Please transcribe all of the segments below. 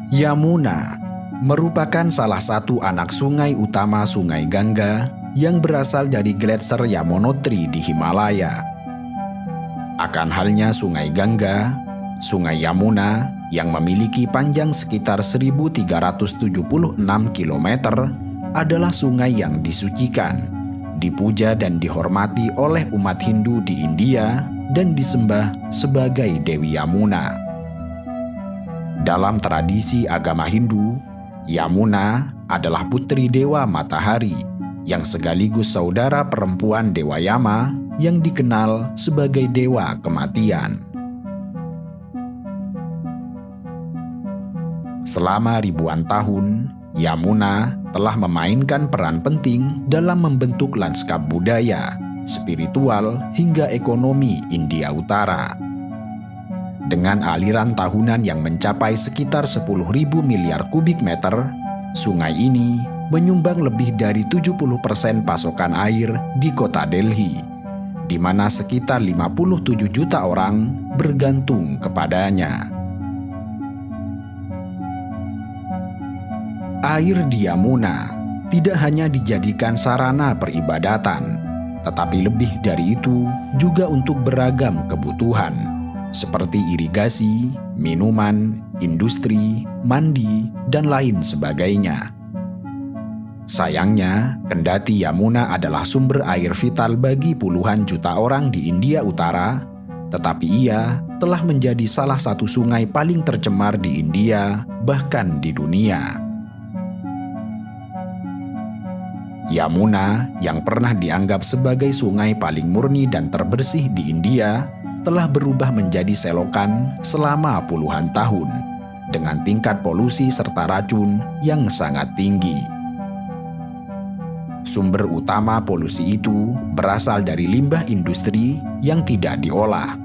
Yamuna merupakan salah satu anak sungai utama Sungai Gangga yang berasal dari gletser Yamunotri di Himalaya. Akan halnya Sungai Gangga, Sungai Yamuna yang memiliki panjang sekitar 1.376 km adalah sungai yang disucikan, dipuja dan dihormati oleh umat Hindu di India dan disembah sebagai Dewi Yamuna. Dalam tradisi agama Hindu, Yamuna adalah putri Dewa Matahari yang sekaligus saudara perempuan Dewa Yama yang dikenal sebagai Dewa Kematian. Selama ribuan tahun, Yamuna telah memainkan peran penting dalam membentuk lanskap budaya, spiritual, hingga ekonomi India Utara. Dengan aliran tahunan yang mencapai sekitar 10.000 miliar kubik meter, sungai ini menyumbang lebih dari 70% pasokan air di kota Delhi, di mana sekitar 57 juta orang bergantung kepadanya. Air di Yamuna tidak hanya dijadikan sarana peribadatan, tetapi lebih dari itu juga untuk beragam kebutuhan, seperti irigasi, minuman, industri, mandi, dan lain sebagainya. Sayangnya, kendati Yamuna adalah sumber air vital bagi puluhan juta orang di India Utara, tetapi ia telah menjadi salah satu sungai paling tercemar di India, bahkan di dunia. Yamuna yang pernah dianggap sebagai sungai paling murni dan terbersih di India telah berubah menjadi selokan selama puluhan tahun dengan tingkat polusi serta racun yang sangat tinggi. Sumber utama polusi itu berasal dari limbah industri yang tidak diolah.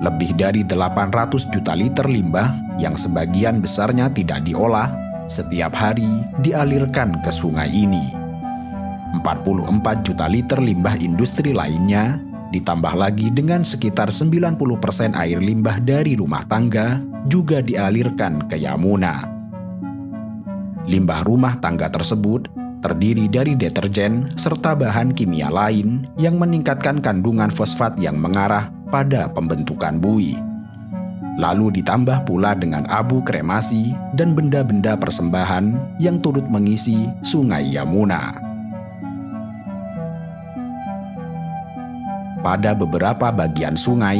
Lebih dari 800 juta liter limbah yang sebagian besarnya tidak diolah setiap hari dialirkan ke sungai ini. 44 juta liter limbah industri lainnya ditambah lagi dengan sekitar 90% air limbah dari rumah tangga juga dialirkan ke Yamuna. Limbah rumah tangga tersebut terdiri dari deterjen serta bahan kimia lain yang meningkatkan kandungan fosfat yang mengarah pada pembentukan buih. Lalu ditambah pula dengan abu kremasi dan benda-benda persembahan yang turut mengisi Sungai Yamuna. Pada beberapa bagian sungai,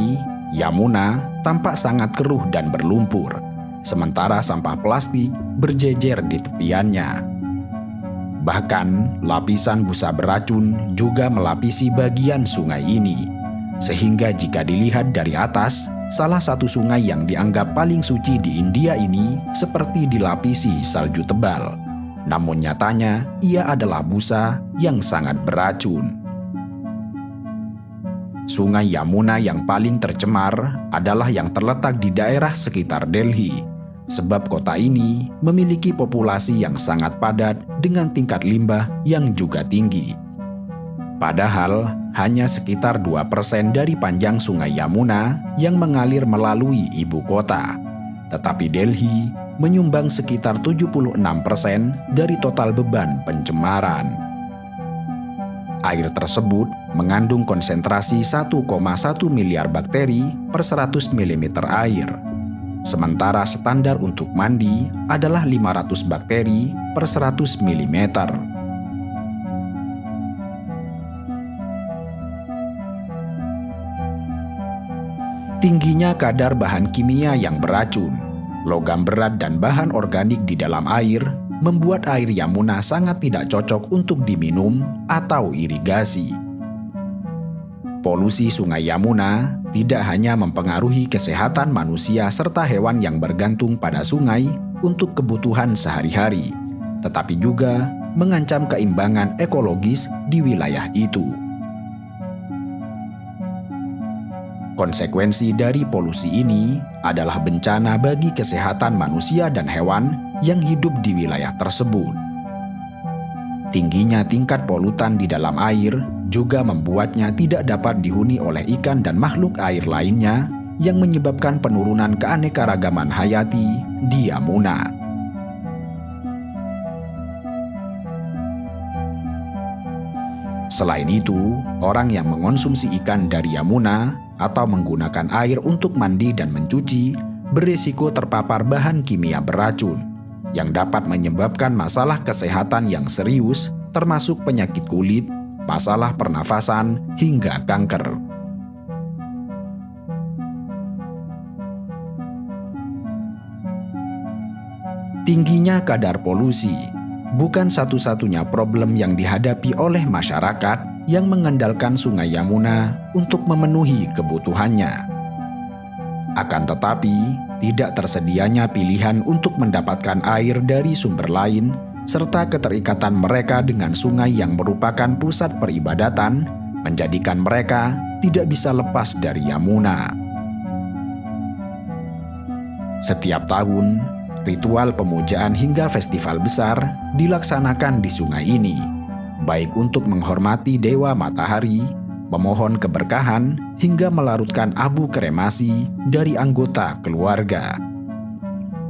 Yamuna tampak sangat keruh dan berlumpur, sementara sampah plastik berjejer di tepiannya. Bahkan, lapisan busa beracun juga melapisi bagian sungai ini, sehingga jika dilihat dari atas, salah satu sungai yang dianggap paling suci di India ini seperti dilapisi salju tebal. Namun nyatanya, ia adalah busa yang sangat beracun. Sungai Yamuna yang paling tercemar adalah yang terletak di daerah sekitar Delhi, sebab kota ini memiliki populasi yang sangat padat dengan tingkat limbah yang juga tinggi. Padahal, hanya sekitar 2% dari panjang Sungai Yamuna yang mengalir melalui ibu kota. Tetapi Delhi menyumbang sekitar 76% dari total beban pencemaran. Air tersebut mengandung konsentrasi 1,1 miliar bakteri per 100 mm air. Sementara standar untuk mandi adalah 500 bakteri per 100 mm. Tingginya kadar bahan kimia yang beracun, logam berat dan bahan organik di dalam air membuat air Yamuna sangat tidak cocok untuk diminum atau irigasi. Polusi Sungai Yamuna tidak hanya mempengaruhi kesehatan manusia serta hewan yang bergantung pada sungai untuk kebutuhan sehari-hari, tetapi juga mengancam keimbangan ekologis di wilayah itu. Konsekuensi dari polusi ini adalah bencana bagi kesehatan manusia dan hewan yang hidup di wilayah tersebut. Tingginya tingkat polutan di dalam air juga membuatnya tidak dapat dihuni oleh ikan dan makhluk air lainnya yang menyebabkan penurunan keanekaragaman hayati di Yamuna. Selain itu, orang yang mengonsumsi ikan dari Yamuna atau menggunakan air untuk mandi dan mencuci berisiko terpapar bahan kimia beracun yang dapat menyebabkan masalah kesehatan yang serius, termasuk penyakit kulit, masalah pernafasan, hingga kanker. Tingginya kadar polusi bukan satu-satunya problem yang dihadapi oleh masyarakat yang mengandalkan Sungai Yamuna untuk memenuhi kebutuhannya. Akan tetapi, tidak tersedianya pilihan untuk mendapatkan air dari sumber lain, serta keterikatan mereka dengan sungai yang merupakan pusat peribadatan, menjadikan mereka tidak bisa lepas dari Yamuna. Setiap tahun, ritual pemujaan hingga festival besar dilaksanakan di sungai ini, baik untuk menghormati dewa matahari, memohon keberkahan, hingga melarutkan abu kremasi dari anggota keluarga.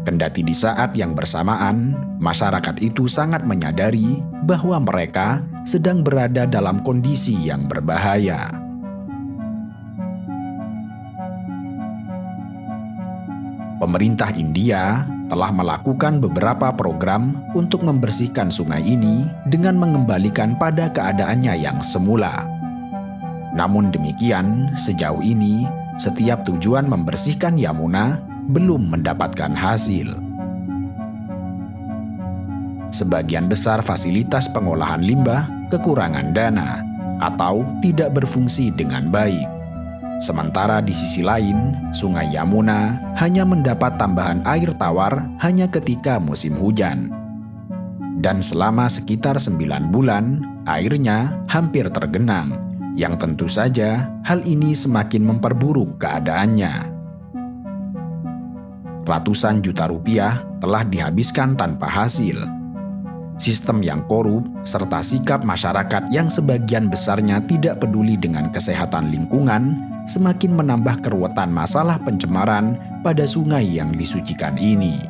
Kendati di saat yang bersamaan, masyarakat itu sangat menyadari bahwa mereka sedang berada dalam kondisi yang berbahaya. Pemerintah India telah melakukan beberapa program untuk membersihkan sungai ini dengan mengembalikan pada keadaannya yang semula. Namun demikian, sejauh ini, setiap tujuan membersihkan Yamuna belum mendapatkan hasil. Sebagian besar fasilitas pengolahan limbah kekurangan dana atau tidak berfungsi dengan baik. Sementara di sisi lain, Sungai Yamuna hanya mendapat tambahan air tawar hanya ketika musim hujan. Dan selama sekitar 9 bulan, airnya hampir tergenang, yang tentu saja hal ini semakin memperburuk keadaannya. Ratusan juta rupiah telah dihabiskan tanpa hasil. Sistem yang korup serta sikap masyarakat yang sebagian besarnya tidak peduli dengan kesehatan lingkungan semakin menambah keruwetan masalah pencemaran pada sungai yang disucikan ini.